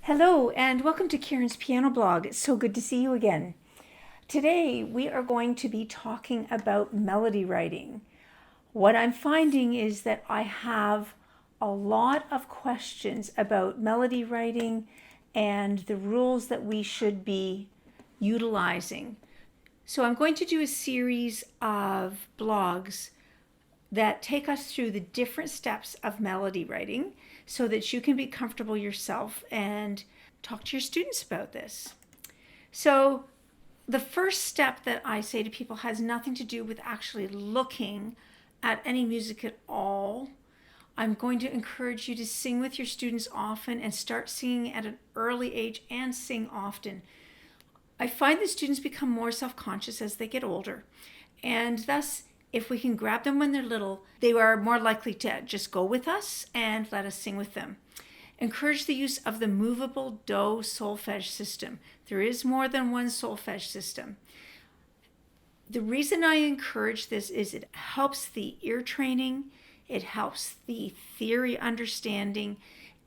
Hello and welcome to Karen's Piano Blog. It's so good to see you again. Today we are going to be talking about melody writing. What I'm finding is that I have a lot of questions about melody writing and the rules that we should be utilizing. So I'm going to do a series of blogs that take us through the different steps of melody writing so that you can be comfortable yourself and talk to your students about this. So, the first step that I say to people has nothing to do with actually looking at any music at all. I'm going to encourage you to sing with your students often and start singing at an early age and sing often. I find that students become more self-conscious as they get older, and thus if we can grab them when they're little, they are more likely to just go with us and let us sing with them. Encourage the use of the movable do solfege system. There is more than one solfege system. The reason I encourage this is it helps the ear training, it helps the theory understanding,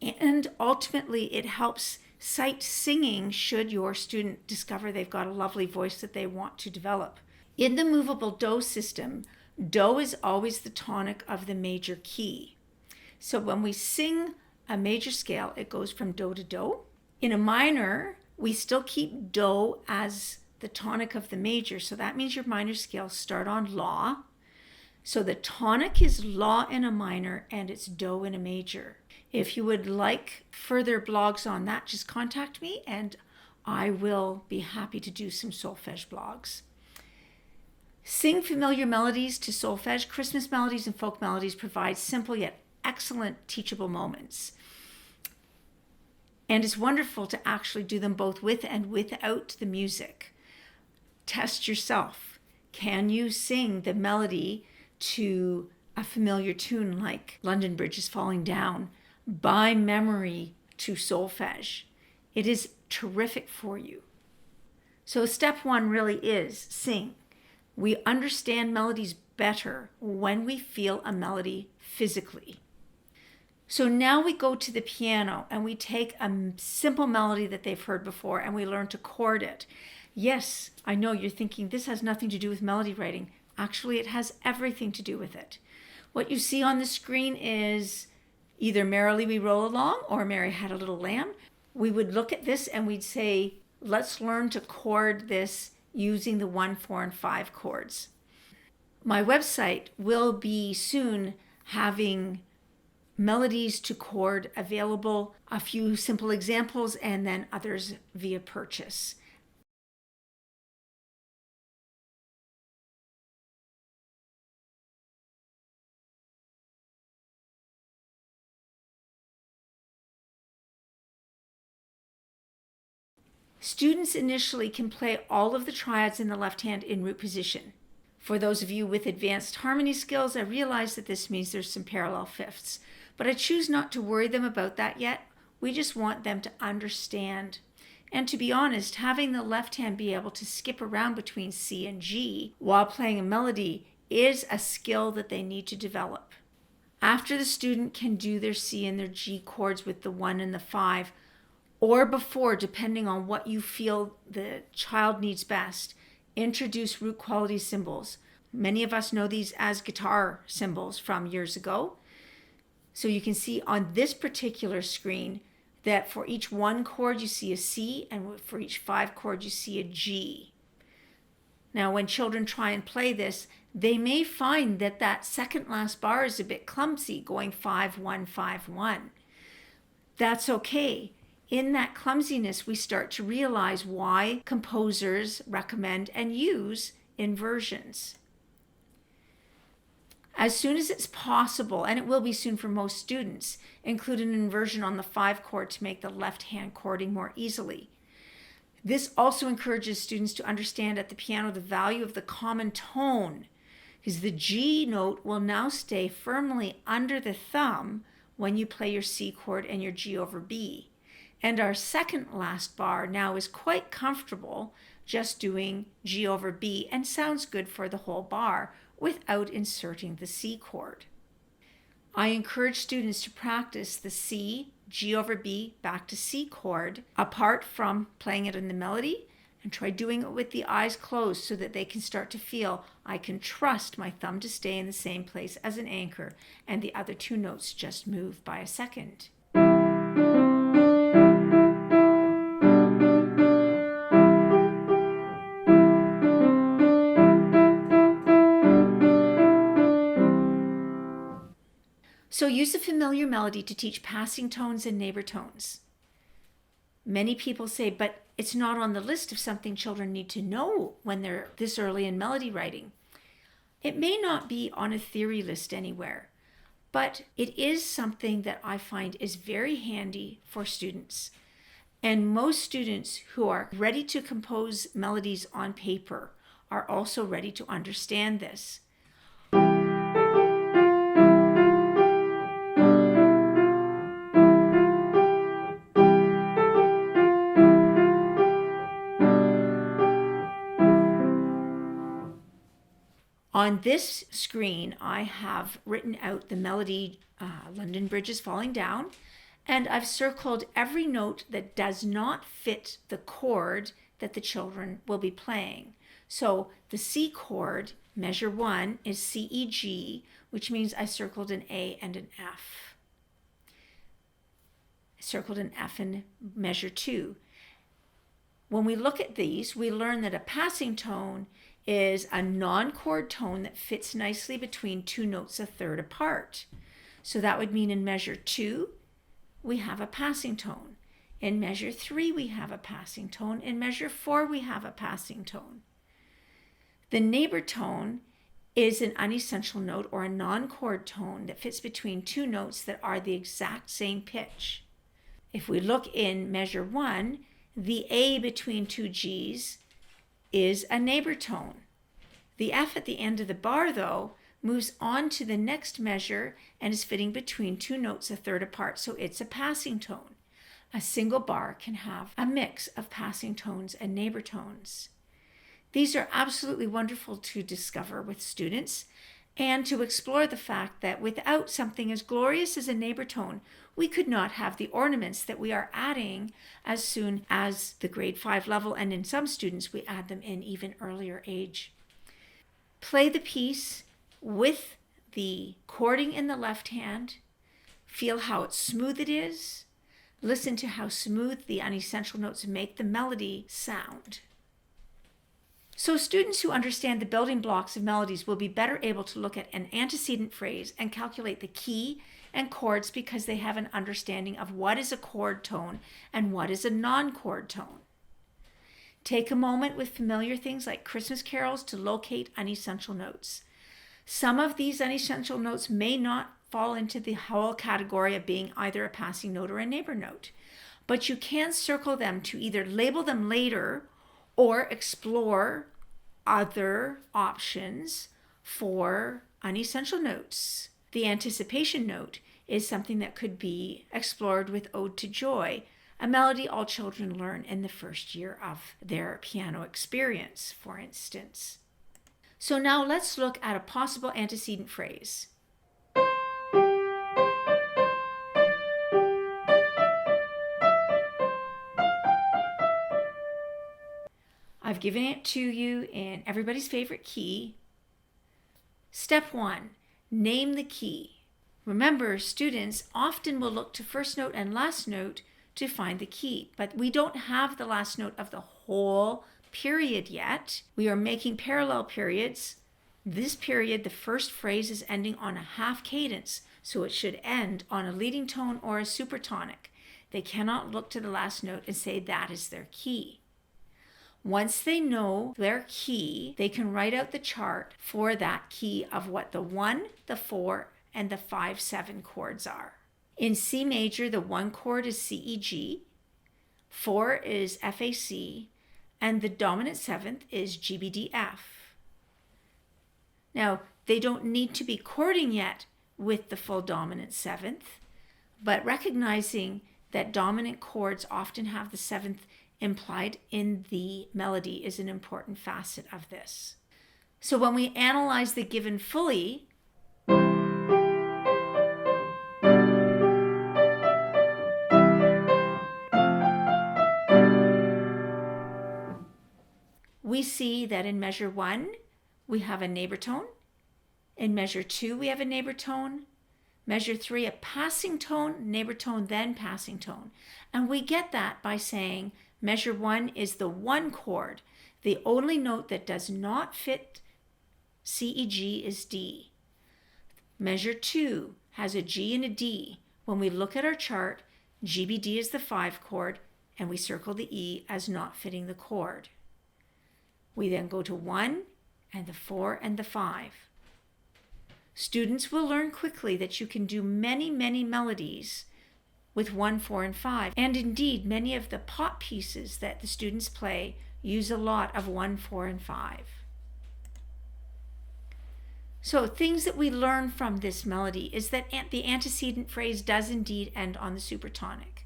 and ultimately it helps sight singing should your student discover they've got a lovely voice that they want to develop. In the movable do system, do is always the tonic of the major key. So when we sing a major scale, it goes from do to do. In a minor, we still keep do as the tonic of the major. So that means your minor scales start on la. So the tonic is la in a minor and it's do in a major. If you would like further blogs on that, just contact me and I will be happy to do some solfege blogs. Sing familiar melodies to solfege. Christmas melodies and folk melodies provide simple yet excellent teachable moments. And it's wonderful to actually do them both with and without the music. Test yourself. Can you sing the melody to a familiar tune like London Bridge is Falling Down by memory to solfege? It is terrific for you. So step one really is sing. We understand melodies better when we feel a melody physically. So now we go to the piano and we take a simple melody that they've heard before and we learn to chord it. Yes, I know you're thinking this has nothing to do with melody writing. Actually, it has everything to do with it. What you see on the screen is either Merrily We Roll Along or Mary Had a Little Lamb. We would look at this and we'd say, let's learn to chord this using the 1, 4, and 5 chords. My website will be soon having melodies to chord available, a few simple examples, and then others via purchase. Students initially can play all of the triads in the left hand in root position. For those of you with advanced harmony skills, I realize that this means there's some parallel fifths, but I choose not to worry them about that yet. We just want them to understand. And to be honest, having the left hand be able to skip around between C and G while playing a melody is a skill that they need to develop. After the student can do their C and their G chords with the 1 and the 5, or before, depending on what you feel the child needs best, introduce root quality symbols. Many of us know these as guitar symbols from years ago. So you can see on this particular screen that for each 1 chord you see a C, and for each 5 chord you see a G. Now when children try and play this, they may find that that second last bar is a bit clumsy, going 5, 1, 5, 1. That's okay. In that clumsiness, we start to realize why composers recommend and use inversions. As soon as it's possible, and it will be soon for most students, include an inversion on the 5 chord to make the left hand chording more easily. This also encourages students to understand at the piano the value of the common tone, because the G note will now stay firmly under the thumb when you play your C chord and your G over B. And our second last bar now is quite comfortable just doing G over B and sounds good for the whole bar without inserting the C chord. I encourage students to practice the C, G over B back to C chord apart from playing it in the melody, and try doing it with the eyes closed so that they can start to feel I can trust my thumb to stay in the same place as an anchor and the other two notes just move by a second. So use a familiar melody to teach passing tones and neighbor tones. Many people say, but it's not on the list of something children need to know when they're this early in melody writing. It may not be on a theory list anywhere, but it is something that I find is very handy for students. And most students who are ready to compose melodies on paper are also ready to understand this. On this screen, I have written out the melody, London Bridge is Falling Down, and I've circled every note that does not fit the chord that the children will be playing. So the C chord, measure 1, is C, E, G, which means I circled an A and an F. I circled an F in measure 2. When we look at these, we learn that a passing tone is a non-chord tone that fits nicely between two notes a third apart. So that would mean in measure 2, we have a passing tone. In measure 3, we have a passing tone. In measure 4, we have a passing tone. The neighbor tone is an unessential note or a non-chord tone that fits between two notes that are the exact same pitch. If we look in measure 1, the A between two G's is a neighbor tone. The F at the end of the bar, though, moves on to the next measure and is fitting between two notes a third apart, so it's a passing tone. A single bar can have a mix of passing tones and neighbor tones. These are absolutely wonderful to discover with students and to explore the fact that without something as glorious as a neighbor tone, we could not have the ornaments that we are adding as soon as the grade 5 level, and in some students we add them in even earlier age. Play the piece with the chording in the left hand. Feel how smooth it is. Listen to how smooth the unessential notes make the melody sound. So students who understand the building blocks of melodies will be better able to look at an antecedent phrase and calculate the key and chords because they have an understanding of what is a chord tone and what is a non-chord tone. Take a moment with familiar things like Christmas carols to locate unessential notes. Some of these unessential notes may not fall into the whole category of being either a passing note or a neighbor note, but you can circle them to either label them later or explore other options for unessential notes. The anticipation note is something that could be explored with Ode to Joy, a melody all children learn in the first year of their piano experience, for instance. So now let's look at a possible antecedent phrase. I've given it to you in everybody's favorite key. Step 1, name the key. Remember, students often will look to first note and last note to find the key, but we don't have the last note of the whole period yet. We are making parallel periods. This period, the first phrase is ending on a half cadence, so it should end on a leading tone or a supertonic. They cannot look to the last note and say that is their key. Once they know their key, they can write out the chart for that key of what the 1, the 4, and the 5-7 chords are. In C major, the 1 chord is C, E, G, 4 is F, A, C, and the dominant 7th is G, B, D, F. Now, they don't need to be chording yet with the full dominant 7th, but recognizing that dominant chords often have the 7th implied in the melody is an important facet of this. So when we analyze the given fully, we see that in measure 1, we have a neighbor tone. In measure 2, we have a neighbor tone. Measure 3, a passing tone, neighbor tone, then passing tone. And we get that by saying measure 1 is the 1 chord. The only note that does not fit C, E, G is D. Measure 2 has a G and a D. When we look at our chart, G, B, D is the 5 chord, and we circle the E as not fitting the chord. We then go to 1 and the 4 and the 5. Students will learn quickly that you can do many, many melodies with 1, 4, and 5. And indeed, many of the pop pieces that the students play use a lot of 1, 4, and 5. So things that we learn from this melody is that the antecedent phrase does indeed end on the supertonic.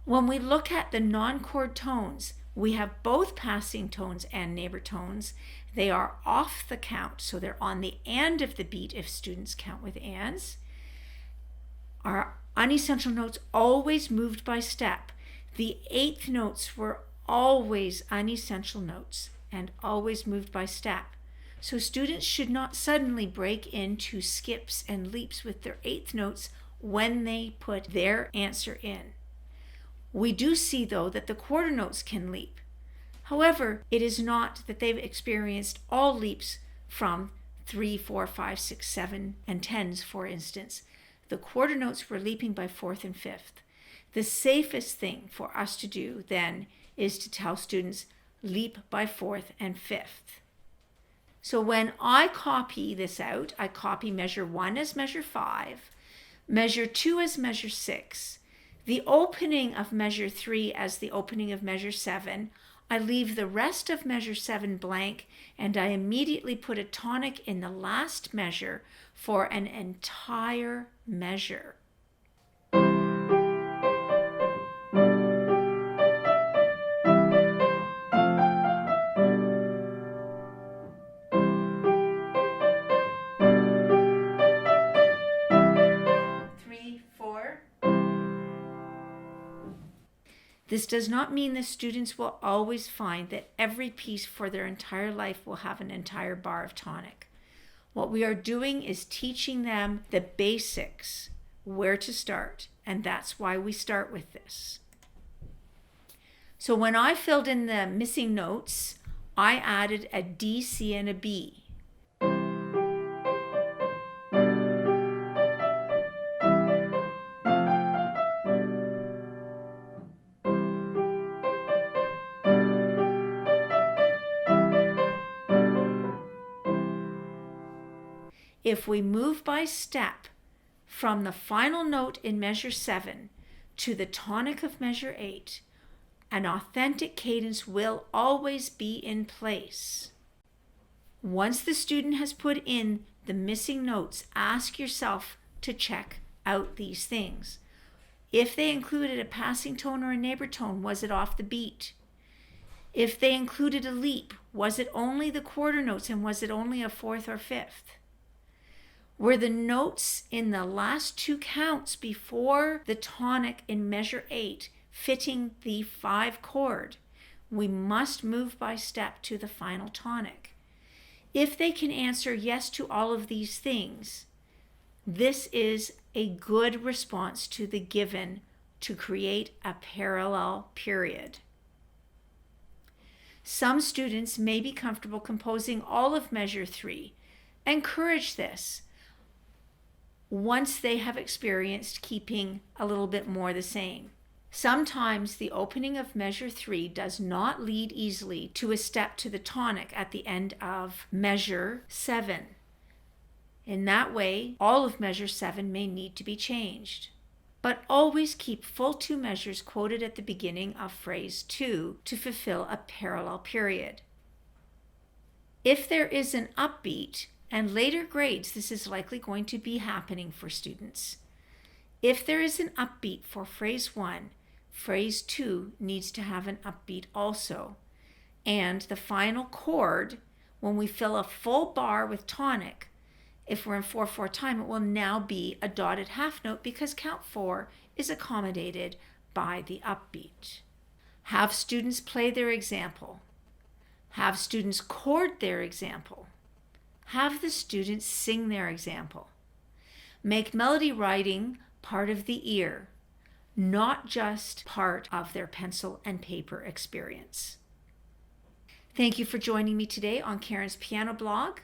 When we look at the non-chord tones, we have both passing tones and neighbor tones. They are off the count, so they're on the end of the beat if students count with ands. Our unessential notes always moved by step. The 8th notes were always unessential notes and always moved by step. So students should not suddenly break into skips and leaps with their 8th notes when they put their answer in. We do see, though, that the quarter notes can leap. However, it is not that they've experienced all leaps from 3, 4, 5, 6, 7, and 10s, for instance. The quarter notes were leaping by 4th and 5th. The safest thing for us to do then is to tell students leap by 4th and 5th. So when I copy this out, I copy measure 1 as measure 5, measure 2 as measure 6, the opening of measure 3 as the opening of measure 7. I leave the rest of measure 7 blank, and I immediately put a tonic in the last measure for an entire measure. This does not mean the students will always find that every piece for their entire life will have an entire bar of tonic. What we are doing is teaching them the basics, where to start, and that's why we start with this. So when I filled in the missing notes, I added a D, C, and a B. If we move by step from the final note in measure 7 to the tonic of measure 8, an authentic cadence will always be in place. Once the student has put in the missing notes, ask yourself to check out these things. If they included a passing tone or a neighbor tone, was it off the beat? If they included a leap, was it only the quarter notes and was it only a 4th or 5th? Were the notes in the last 2 counts before the tonic in measure 8 fitting the 5 chord? We must move by step to the final tonic. If they can answer yes to all of these things, this is a good response to the given to create a parallel period. Some students may be comfortable composing all of measure 3. Encourage this once they have experienced keeping a little bit more the same. Sometimes the opening of measure 3 does not lead easily to a step to the tonic at the end of measure 7. In that way, all of measure 7 may need to be changed. But always keep full 2 measures quoted at the beginning of phrase 2 to fulfill a parallel period. If there is an upbeat, and later grades, this is likely going to be happening for students. If there is an upbeat for phrase 1, phrase 2 needs to have an upbeat also. And the final chord, when we fill a full bar with tonic, if we're in 4/4 time, it will now be a dotted half note because count 4 is accommodated by the upbeat. Have students play their example. Have students chord their example. Have the students sing their example. Make melody writing part of the ear, not just part of their pencil and paper experience. Thank you for joining me today on Karen's Piano Blog.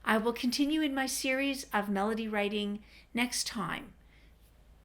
I will continue in my series of melody writing next time.